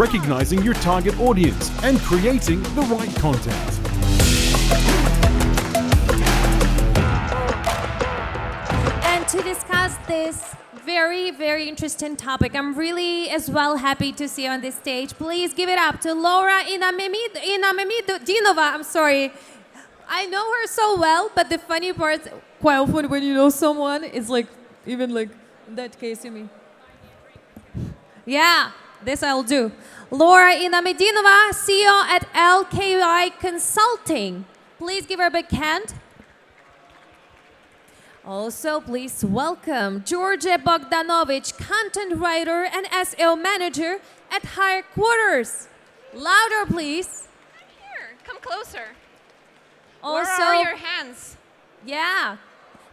recognizing your target audience and creating the right content. And to discuss this very, very interesting topic, I'm really as well happy to see you on this stage. Please give it up to Laura Inamedinova. I'm sorry. I know her so well, but the funny part, quite often when you know someone, it's like, even like, in that case, you mean. Yeah, this I'll do. Laura Inamedinova, CEO at LKI Consulting. Please give her a big hand. Also, please welcome Djordje Bogdanovic, content writer and SEO manager at HIREQUARTERS. Louder, please. Here, come closer. Also, where are your hands? Yeah.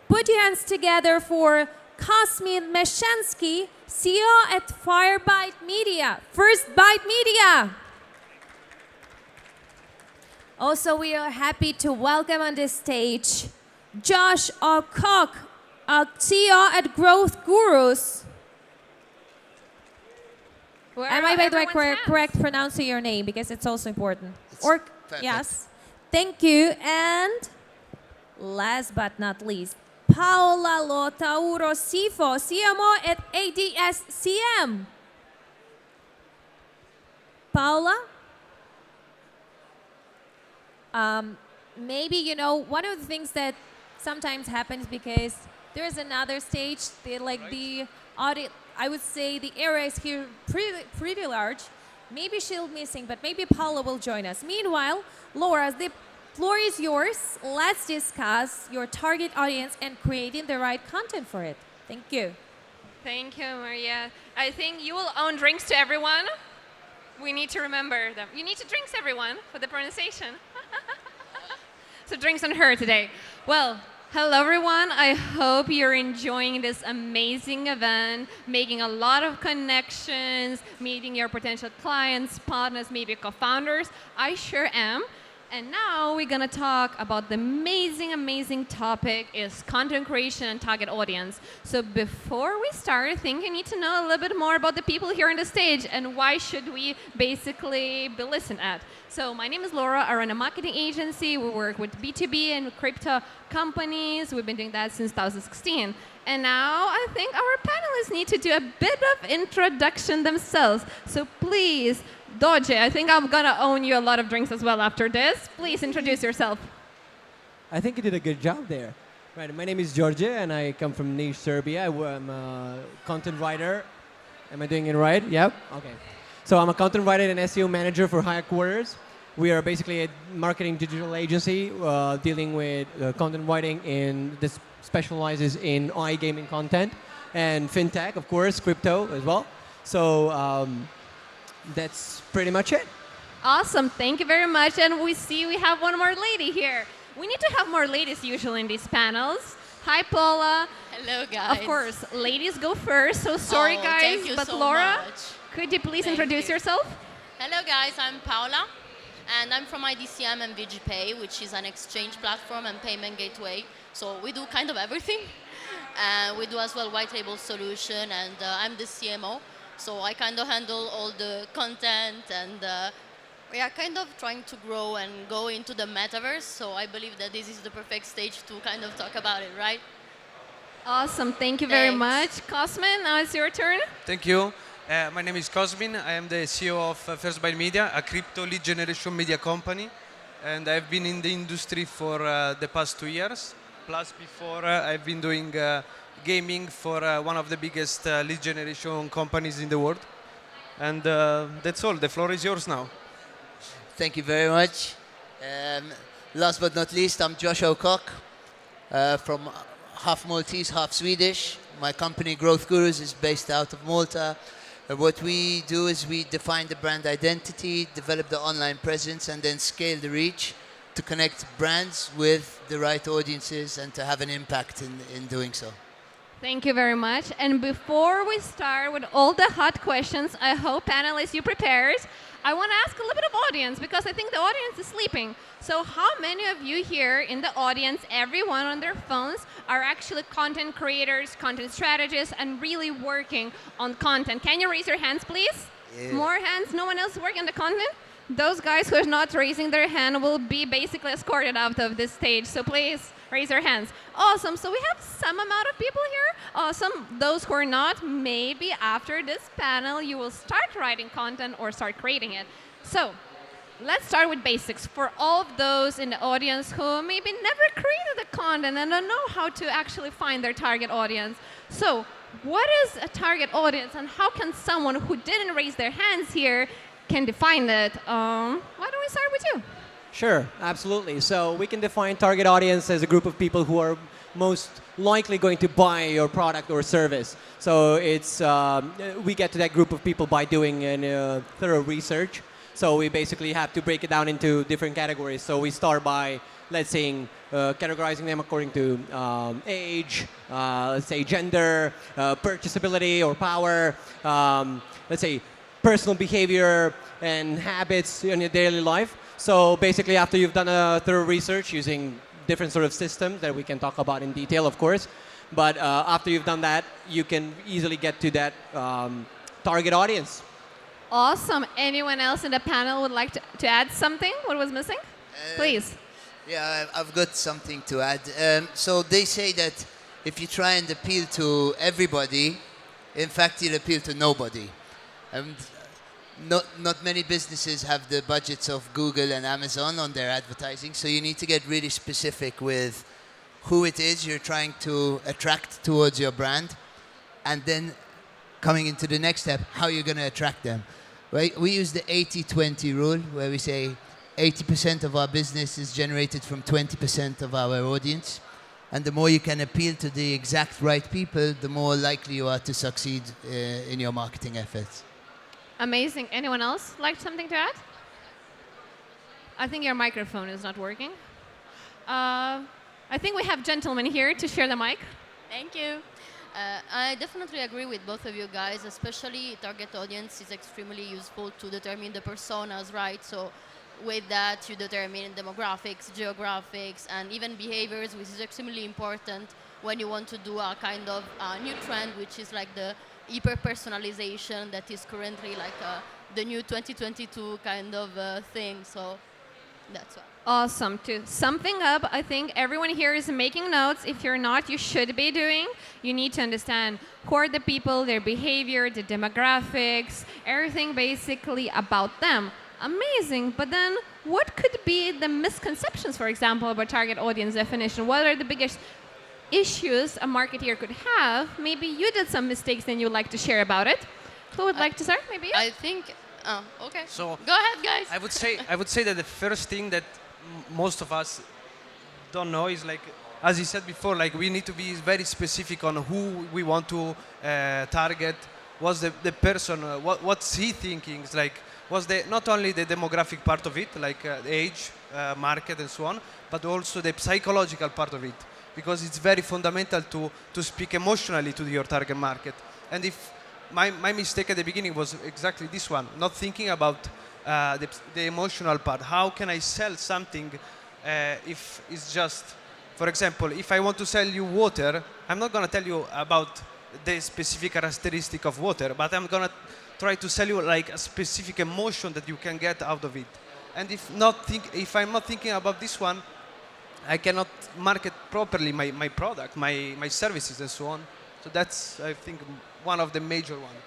Put your hands together for Cosmin Mesenschi, CEO at FirstByte Media. FirstByte Media. Also, we are happy to welcome on this stage Josh O'Cock, CEO at Growth Gurus. Am I by the way correct pronouncing your name because it's also important? Perfect. Yes. Thank you. And last but not least, Paola Tauro Ciffo, CMO at IDCM. Paola? Maybe, you know, one of the things that sometimes happens because there's another stage, the audit, I would say the area is here pretty large. Maybe she'll missing, but maybe Paola will join us. Meanwhile, Laura, the floor is yours. Let's discuss your target audience and creating the right content for it. Thank you. Thank you, Maria. I think you will own drinks to everyone. We need to remember them. You need to drinks everyone for the pronunciation. So drinks on her today. Well, hello everyone. I hope you're enjoying this amazing event, making a lot of connections, meeting your potential clients, partners, maybe co-founders. I sure am. And now we're gonna talk about the amazing topic is content creation and target audience. So before we start, I think you need to know a little bit more about the people here on the stage and why should we basically be listened at. So my name is Laura, I run a marketing agency. We work with B2B and crypto companies. We've been doing that since 2016. And now I think our panelists need to do a bit of introduction themselves. So please, Djordje, I think I'm gonna own you a lot of drinks as well after this. Please introduce yourself. I think you did a good job there. Right, my name is Djordje and I come from Niš, Serbia. I'm a content writer. Am I doing it right? Yep. Okay. So I'm a content writer and SEO manager for HIREQUARTERS. We are basically a marketing digital agency dealing with content writing and this specializes in iGaming content and fintech, of course, crypto as well. So that's pretty much it. Awesome, thank you very much. And we see we have one more lady here. We need to have more ladies usually in these panels. Hi, Paola. Hello, guys. Of course, ladies go first. So sorry, guys, thank you but so Laura, much. could you please Thank introduce you. yourself? Hello, guys. I'm Paola, and I'm from IDCM and VGPay, which is an exchange platform and payment gateway. So we do kind of everything. We do as well white label solution, and I'm the CMO. So I kind of handle all the content, and we are kind of trying to grow and go into the metaverse. So I believe that this is the perfect stage to kind of talk about it, right? Awesome, thank you very much. Cosmin, now it's your turn. Thank you. My name is Cosmin. I am the CEO of FirstByte Media, a crypto lead generation media company. And I've been in the industry for the past 2 years. Plus before, I've been doing gaming for one of the biggest lead generation companies in the world. And that's all. The floor is yours now. Thank you very much. Last but not least, I'm Josh O'Cock from half Maltese, half Swedish. My company, Growth Gurus, is based out of Malta. What we do is we define the brand identity, develop the online presence, and then scale the reach to connect brands with the right audiences and to have an impact in doing so. Thank you very much. And before we start with all the hot questions, I hope panelists you prepared. I want to ask a little bit of audience because I think the audience is sleeping. So how many of you here in the audience, everyone on their phones, are actually content creators, content strategists, and really working on content? Can you raise your hands, please? More hands, no one else working on the content? Those guys who are not raising their hand will be basically escorted out of this stage. So please raise your hands. Awesome. So we have some amount of people here. Awesome. Those who are not, maybe after this panel, you will start writing content or start creating it. So let's start with basics. For all of those in the audience who maybe never created the content and don't know how to actually find their target audience. So what is a target audience and how can someone who didn't raise their hands here can define it? Why don't we start with you? Sure, absolutely. So we can define target audience as a group of people who are most likely going to buy your product or service. So it's we get to that group of people by doing a thorough research. So we basically have to break it down into different categories. So we start by, let's say, categorizing them according to age, let's say gender, purchasability or power, let's say personal behavior and habits in your daily life. So basically after you've done a thorough research using different sort of systems that we can talk about in detail, of course, but after you've done that, you can easily get to that target audience. Awesome. Anyone else in the panel would like to add something? What was missing? Please. Yeah, I've got something to add. So they say that if you try and appeal to everybody, in fact, you'll appeal to nobody. And not many businesses have the budgets of Google and Amazon on their advertising, so you need to get really specific with who it is you're trying to attract towards your brand, and then coming into the next step, how you're going to attract them. Right? We use the 80-20 rule, where we say 80% of our business is generated from 20% of our audience. And the more you can appeal to the exact right people, the more likely you are to succeed in your marketing efforts. Amazing. Anyone else like something to add? I think your microphone is not working. I think we have gentlemen here to share the mic. Thank you. I definitely agree with both of you guys, especially target audience is extremely useful to determine the personas, right? So with that, you determine demographics, geographics, and even behaviors, which is extremely important when you want to do a kind of new trend, which is like the hyper-personalization that is currently like the new 2022 kind of thing. So that's why. Awesome. To sum things up, I think everyone here is making notes. If you're not, you should be doing. You need to understand who are the people, their behavior, the demographics, everything basically about them. Amazing. But then what could be the misconceptions, for example, about target audience definition? What are the biggest issues a marketeer could have? Maybe you did some mistakes and you'd like to share about it. Who would like to start? Maybe you? I think, okay. So go ahead, guys. I would say that the first thing that most of us don't know is, like, as you said before, like we need to be very specific on who we want to target. What's the person? What's he thinking? It's like, was not only the demographic part of it, like age, market, and so on, but also the psychological part of it, because it's very fundamental to speak emotionally to your target market. And if my mistake at the beginning was exactly this one, not thinking about the emotional part. How can I sell something if it's just, for example, if I want to sell you water, I'm not going to tell you about the specific characteristic of water, but I'm going to try to sell you like a specific emotion that you can get out of it. And if I'm not thinking about this one, I cannot market properly my product, my services, and so on. So that's, I think, one of the major ones.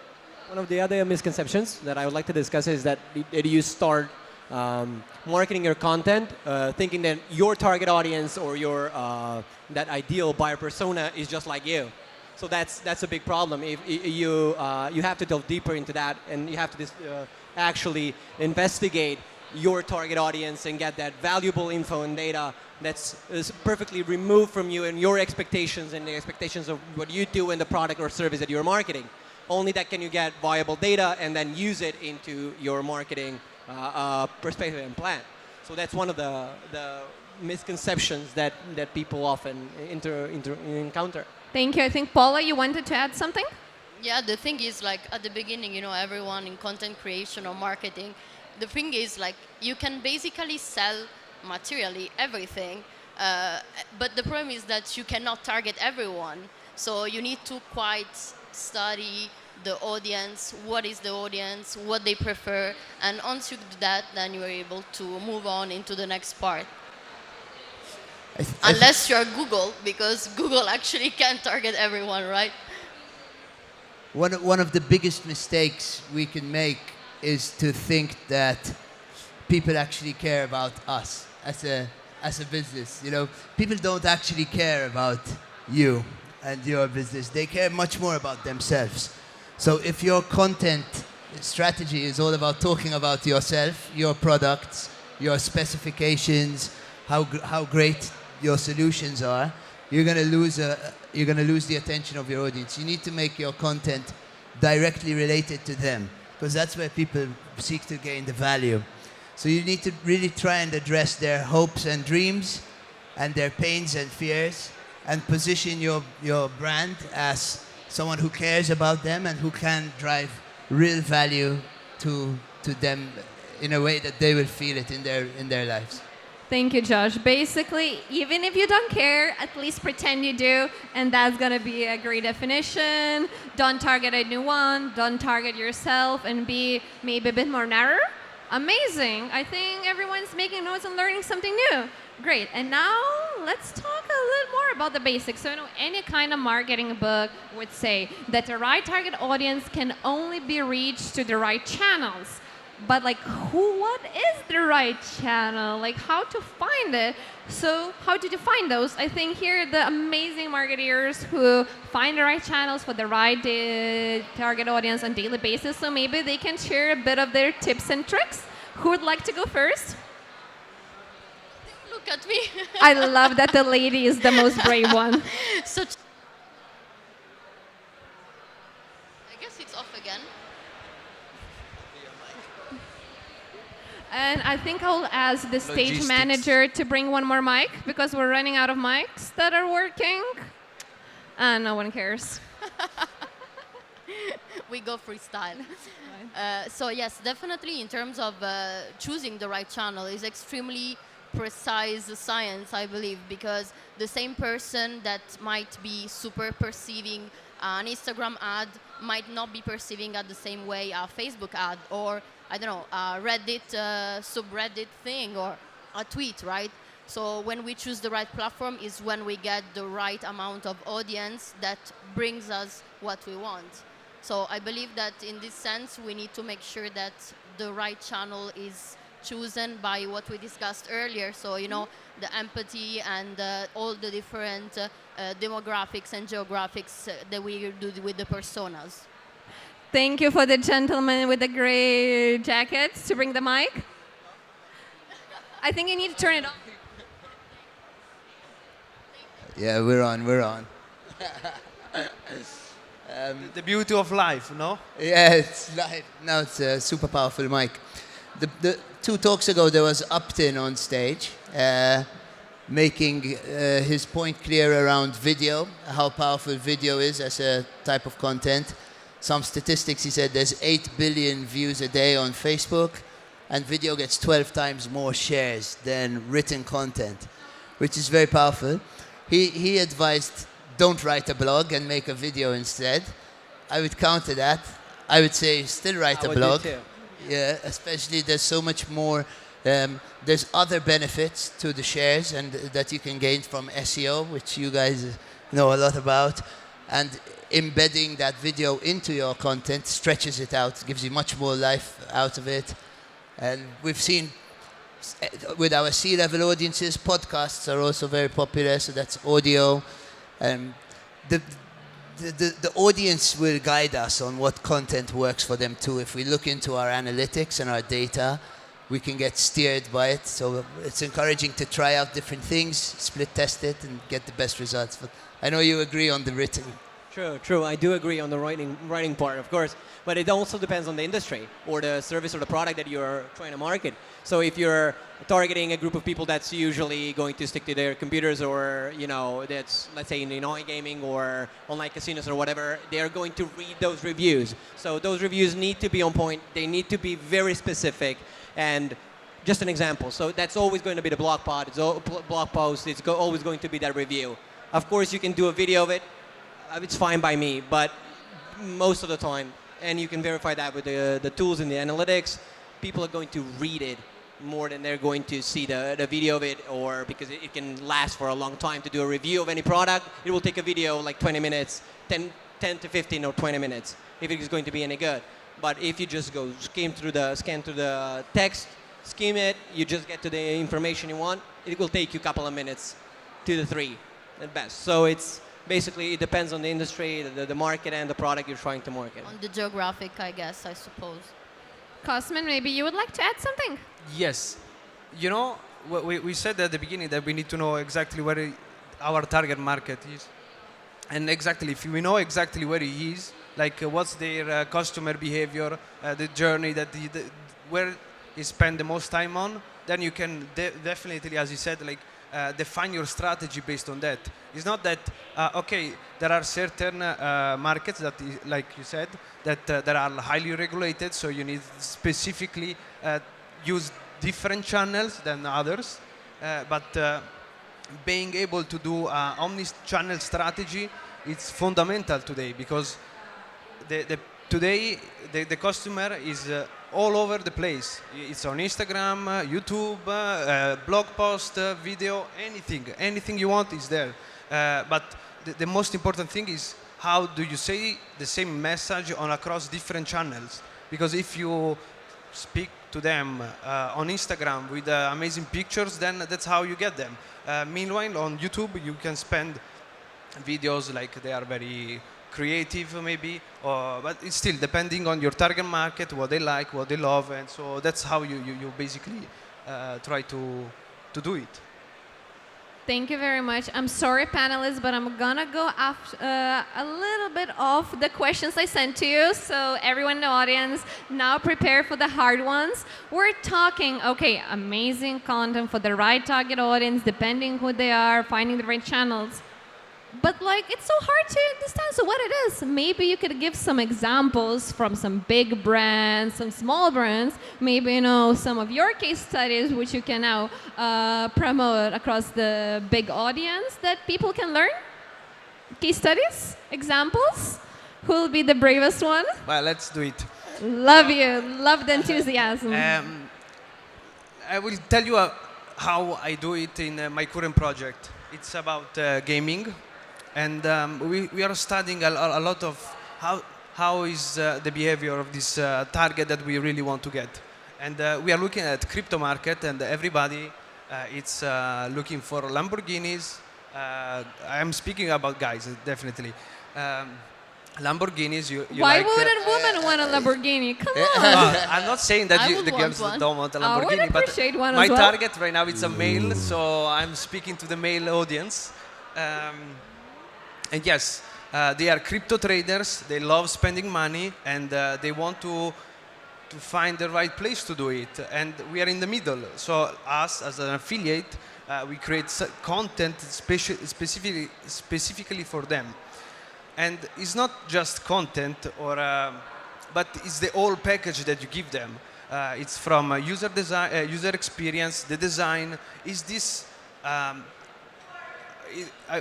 One of the other misconceptions that I would like to discuss is that you start marketing your content thinking that your target audience or your that ideal buyer persona is just like you. So that's a big problem. If you have to delve deeper into that, and you have to actually investigate your target audience and get that valuable info and data that's perfectly removed from you and your expectations and the expectations of what you do in the product or service that you're marketing. Only that can you get viable data and then use it into your marketing perspective and plan. So that's one of the misconceptions that people often encounter. Thank you. I think, Paola, you wanted to add something? Yeah, the thing is, like, at the beginning, everyone in content creation or marketing, the thing is, like, you can basically sell materially everything, but the problem is that you cannot target everyone. So you need to quite study the audience, what is the audience, what they prefer, and once you do that, then you are able to move on into the next part. Unless you're Google, because Google actually can't target everyone, right? One of the biggest mistakes we can make is to think that people actually care about us as a business. You know, people don't actually care about you and your business. They care much more about themselves. So if your content strategy is all about talking about yourself, your products, your specifications, how great your solutions are, you're going to lose the attention of your audience. You need to make your content directly related to them, because that's where people seek to gain the value. So you need to really try and address their hopes and dreams and their pains and fears, and position your brand as someone who cares about them and who can drive real value to them in a way that they will feel it in their lives. Thank you, Josh. Basically, even if you don't care, at least pretend you do, and that's gonna be a great definition. Don't target anyone, don't target yourself, and be maybe a bit more narrow. Amazing. I think everyone's making notes and learning something new. Great. And now let's talk a little more about the basics. So, any kind of marketing book would say that the right target audience can only be reached to the right channels. But what is the right channel? How to find it? So how to define those? I think here the amazing marketers who find the right channels for the right target audience on a daily basis. So maybe they can share a bit of their tips and tricks. Who would like to go first? Look at me. I love that the lady is the most brave one. So I guess it's off again. And I think I'll ask the stage Logistics. manager to bring one more mic, because we're running out of mics that are working. And no one cares. We go freestyle. So yes, definitely in terms of choosing the right channel is extremely precise science, I believe, because the same person that might be super perceiving an Instagram ad might not be perceiving it the same way a Facebook ad, or I don't know, a Reddit subreddit thing, or a tweet, right? So when we choose the right platform is when we get the right amount of audience that brings us what we want. So I believe that in this sense, we need to make sure that the right channel is chosen by what we discussed earlier. So, the empathy and all the different demographics and geographics that we do with the personas. Thank you for the gentleman with the gray jackets to bring the mic. I think you need to turn it on. Yeah, we're on. The beauty of life, no? Yeah, it's live. Now it's a super powerful mic. The 2 talks ago, there was Upton on stage, making his point clear around video, how powerful video is as a type of content. Some statistics, he said there's 8 billion views a day on Facebook, and video gets 12 times more shares than written content, which is very powerful. He advised, don't write a blog and make a video instead. I would counter that. I would say still write a blog. Yeah, especially there's so much more. There's other benefits to the shares and that you can gain from SEO, which you guys know a lot about. And embedding that video into your content stretches it out, gives you much more life out of it. And we've seen with our C-level audiences, podcasts are also very popular, so that's audio. The audience will guide us on what content works for them too. If we look into our analytics and our data, we can get steered by it. So it's encouraging to try out different things, split test it, and get the best results. But I know you agree on the written. True. I do agree on the writing part, of course. But it also depends on the industry or the service or the product that you're trying to market. So if you're targeting a group of people that's usually going to stick to their computers, or that's, let's say, in gaming or online casinos or whatever, they are going to read those reviews. So those reviews need to be on point. They need to be very specific. And just an example. So that's always going to be the blog post. It's always going to be that review. Of course, you can do a video of it. It's fine by me, but most of the time. And you can verify that with the tools and the analytics. People are going to read it more than they're going to see the video of it, or because it can last for a long time. To do a review of any product, it will take a video like 20 minutes, 10 to 15 or 20 minutes, if it is going to be any good. But if you just go scan through the text, skim it, you just get to the information you want, it will take you a couple of minutes, 2 to 3 at best. So it's basically, it depends on the industry, the market, and the product you're trying to market. On the geographic, I guess, I suppose. Cosmin, maybe you would like to add something? Yes. You know, we said at the beginning that we need to know exactly where our target market is. And exactly, if we know exactly where he is, like what's their customer behavior, the journey where he spend the most time on, then you can definitely, as you said, like define your strategy based on that. It's not that, okay, there are certain markets that, like you said, that are highly regulated, so you need specifically use different channels than others. But being able to do omni-channel strategy, it's fundamental today, because today the customer is all over the place. It's on Instagram, YouTube, blog post, video, anything you want is there. But the most important thing is, how do you say the same message across different channels? Because if you speak to them on Instagram with amazing pictures, then that's how you get them. Meanwhile, on YouTube, you can spend videos like they are very creative maybe, but it's still depending on your target market, what they like, what they love, and so that's how you basically try to do it. Thank you very much. I'm sorry, panelists, but I'm gonna go after, a little bit off the questions I sent to you. So everyone in the audience, now prepare for the hard ones. We're talking, okay, amazing content for the right target audience, depending who they are, finding the right channels. But like, it's so hard to understand. So what it is, maybe you could give some examples from some big brands, some small brands, maybe, you know, some of your case studies, which you can now promote across the big audience that people can learn. Case studies, examples. Who will be the bravest one? Well, let's do it. Love you, love the enthusiasm. I will tell you how I do it in my current project. It's about gaming. And we are studying a lot of how is the behavior of this target that we really want to get. And we are looking at crypto market, and everybody it's looking for Lamborghinis. I'm speaking about guys, definitely. Lamborghinis, you Why like, wouldn't women want a Lamborghini? Come on. I'm not saying that I would the girls want one. don't want a I would Lamborghini, but appreciate one my as well. target right now is a male, so I'm speaking to the male audience. And yes, they are crypto traders, they love spending money, and they want to find the right place to do it. And we are in the middle. So us, as an affiliate, we create content specifically for them. And it's not just content, but it's the whole package that you give them. It's from user design, user experience, the design. Is this...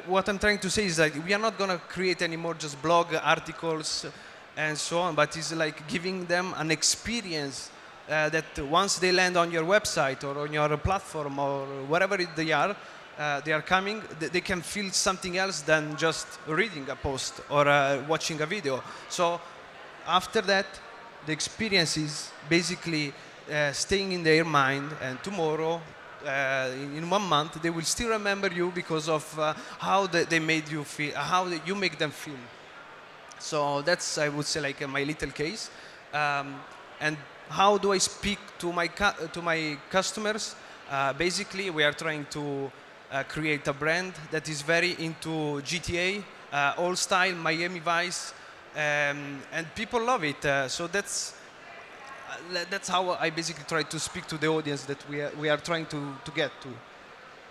what I'm trying to say is that we are not going to create anymore just blog articles and so on, but it's like giving them an experience that once they land on your website or on your platform or wherever they are coming, they can feel something else than just reading a post or watching a video. So after that, the experience is basically staying in their mind, and tomorrow, in 1 month, they will still remember you because of how they made you feel, how you make them feel. So that's, I would say, like my little case. And how do I speak to my customers? Basically, we are trying to create a brand that is very into GTA, old style, Miami Vice, and people love it. So that's how I basically try to speak to the audience that we are trying to get to.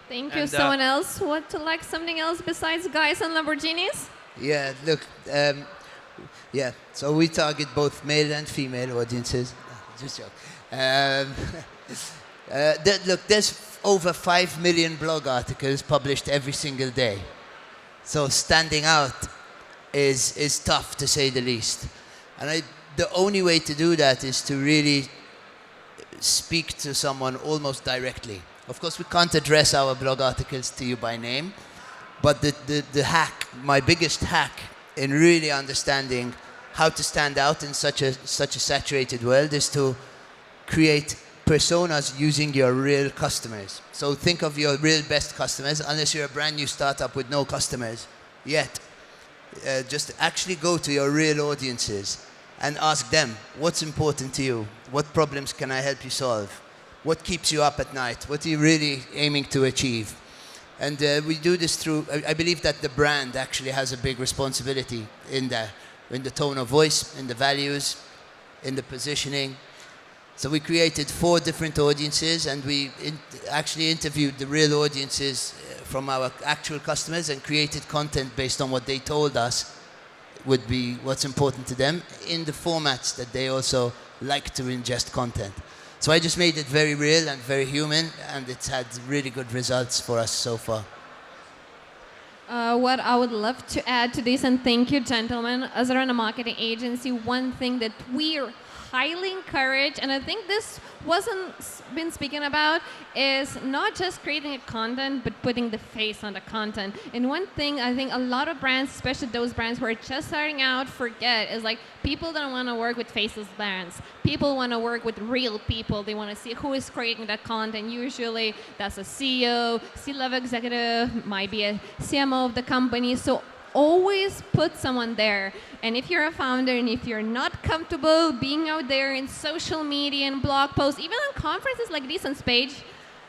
Thank you. And, Someone else want to like something else besides guys and Lamborghinis? Yeah, look, yeah, so we target both male and female audiences. Just joke. Look, there's over 5 million blog articles published every single day. So standing out is tough, to say the least. And the only way to do that is to really speak to someone almost directly. Of course, we can't address our blog articles to you by name, but the hack, my biggest hack in really understanding how to stand out in such a saturated world, is to create personas using your real customers. So think of your real best customers, unless you're a brand new startup with no customers yet. Just actually go to your real audiences and ask them, what's important to you? What problems can I help you solve? What keeps you up at night? What are you really aiming to achieve? And we do this through, I believe that the brand actually has a big responsibility in the tone of voice, in the values, in the positioning. So we created 4 different audiences, and we actually interviewed the real audiences from our actual customers and created content based on what they told us would be what's important to them in the formats that they also like to ingest content. So I just made it very real and very human, and it's had really good results for us so far. What I would love to add to this, and thank you, gentlemen, as I run a marketing agency, one thing that we highly encourage, and I think this wasn't been speaking about, is not just creating a content, but putting the face on the content. And one thing I think a lot of brands, especially those brands who are just starting out, forget is like, people don't want to work with faceless brands. People want to work with real people. They want to see who is creating that content. Usually that's a CEO, C-level executive, might be a CMO of the company. So always put someone there. And if you're a founder and if you're not comfortable being out there in social media and blog posts, even on conferences like this on stage,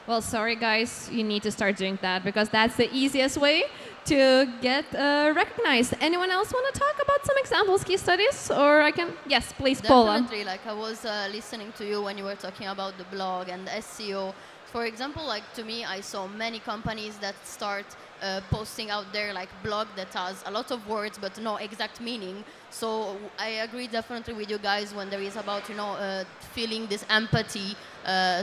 well, sorry guys, you need to start doing that, because that's the easiest way to get recognized. Anyone else want to talk about some examples, case studies? Or I can, yes, please, Paola. Definitely, like I was listening to you when you were talking about the blog and the SEO. For example, like to me, I saw many companies that start posting out there like blog that has a lot of words but no exact meaning. So I agree definitely with you guys when there is about, you know, feeling this empathy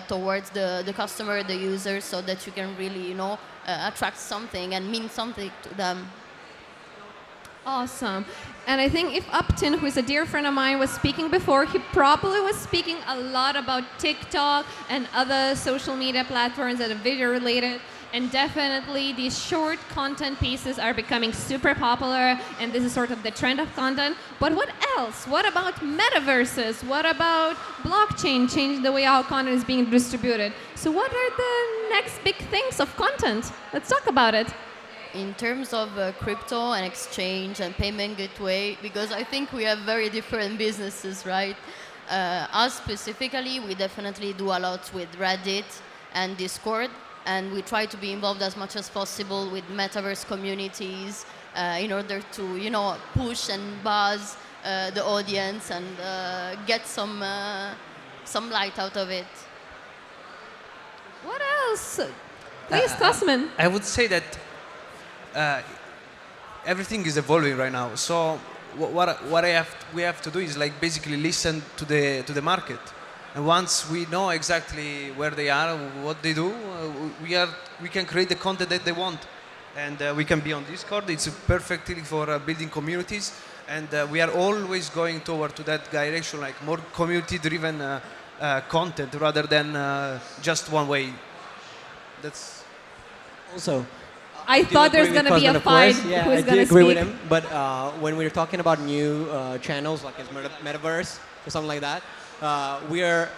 towards the customer, the user, so that you can really, you know, attract something and mean something to them. Awesome. And I think if Upton, who is a dear friend of mine, was speaking before, he probably was speaking a lot about TikTok and other social media platforms that are video related. And definitely these short content pieces are becoming super popular, and this is sort of the trend of content. But what else? What about metaverses? What about blockchain changing the way our content is being distributed? So what are the next big things of content? Let's talk about it. In terms of crypto and exchange and payment gateway, because I think we have very different businesses, right? Us specifically, we definitely do a lot with Reddit and Discord, and we try to be involved as much as possible with metaverse communities in order to, you know, push and buzz the audience and get some light out of it. What else? Please, Cosmin. I would say that everything is evolving right now. So what we have to do is like basically listen to the market. And once we know exactly where they are, what they do, we can create the content that they want. And we can be on Discord. It's perfectly for building communities. And we are always going toward to that direction, like more community-driven content rather than just one way. That's Also, I thought there's going to be a fight. Yeah, who's I going do to agree with speak. him. But when we're talking about new channels, like as metaverse or something like that, we are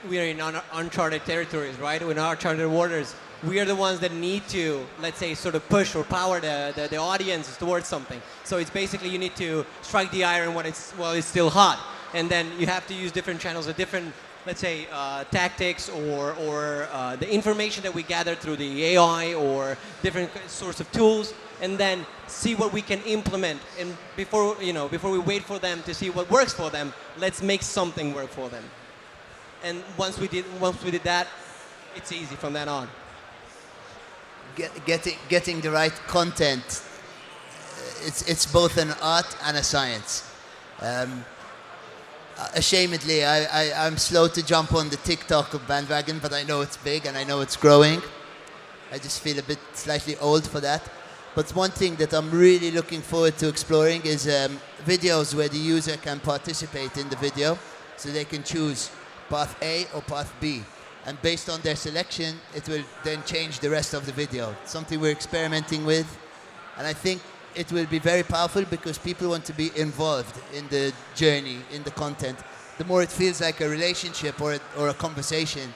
in uncharted territories, right? We're in uncharted waters. We are the ones that need to, let's say, sort of push or power the audience towards something. So it's basically you need to strike the iron while it's still hot, and then you have to use different channels, different, let's say, tactics or the information that we gather through the AI or different sorts of tools, and then see what we can implement. And before we wait for them to see what works for them, let's make something work for them. And once we did that, it's easy from then on. Getting the right content, it's both an art and a science. Ashamedly, I'm slow to jump on the TikTok bandwagon, but I know it's big and I know it's growing. I just feel a bit slightly old for that. But one thing that I'm really looking forward to exploring is videos where the user can participate in the video, so they can choose path A or path B. And based on their selection, it will then change the rest of the video. Something we're experimenting with. And I think it will be very powerful because people want to be involved in the journey, in the content. The more it feels like a relationship or a conversation,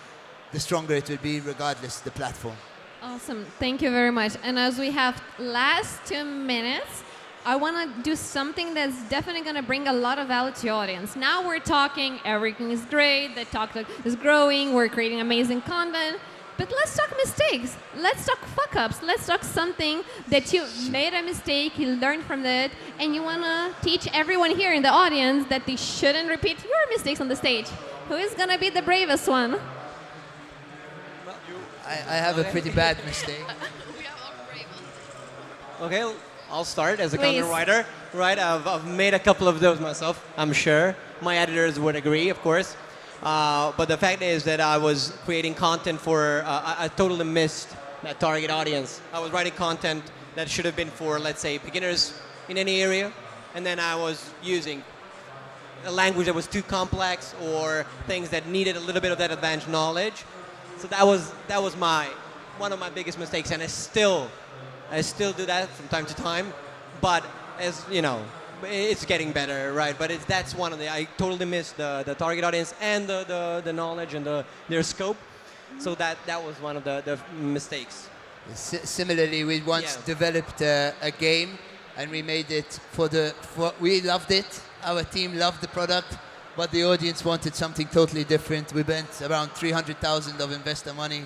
the stronger it will be regardless of the platform. Awesome. Thank you very much. And as we have last 2 minutes, I want to do something that's definitely going to bring a lot of value to your audience. Now we're talking, everything is great, the talk is growing, we're creating amazing content. But let's talk mistakes. Let's talk fuck-ups. Let's talk something that you made a mistake, you learned from it, and you want to teach everyone here in the audience that they shouldn't repeat your mistakes on the stage. Who is going to be the bravest one? I have a pretty bad mistake. Okay, I'll start as a Please. content writer. Right, I've made a couple of those myself, I'm sure. My editors would agree, of course. But the fact is that I was creating content for, I totally missed that target audience. I was writing content that should have been for, let's say, beginners in any area. And then I was using a language that was too complex or things that needed a little bit of that advanced knowledge. So that was one of my biggest mistakes, and I still do that from time to time. But as you know, it's getting better, right? But that's one of I totally missed the target audience and the knowledge and their scope. So that was one of the mistakes. Similarly, we once developed a game, and we made it we loved it. Our team loved the product, but the audience wanted something totally different. We spent around 300,000 of investor money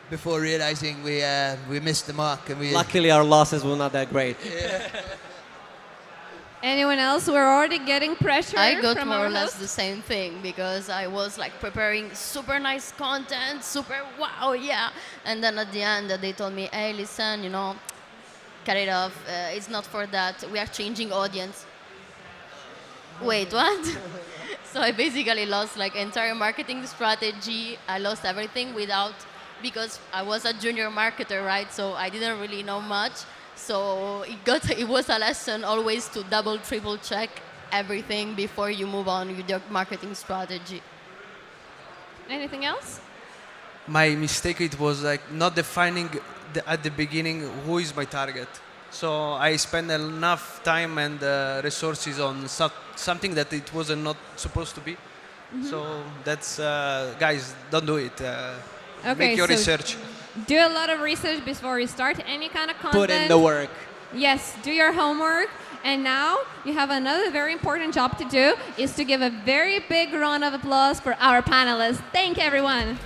before realizing we missed the mark. And Luckily, our losses were not that great. Anyone else? We're already getting pressure I got from more our or less host. the same thing because I was like preparing super nice content, super wow, yeah. And then at the end they told me, hey, listen, cut it off. It's not for that. We are changing audience. Wait, what? So I basically lost like entire marketing strategy. I lost everything because I was a junior marketer, right? So I didn't really know much. So it was a lesson always to double, triple check everything before you move on with your marketing strategy. Anything else? My mistake, it was like not defining at the beginning who is my target. So I spent enough time and resources on something that it was not supposed to be. So that's, guys, don't do it. Make your so research. Do a lot of research before you start any kind of content. Put in the work. Yes, do your homework. And now you have another very important job to do, is to give a very big round of applause for our panelists. Thank you, everyone.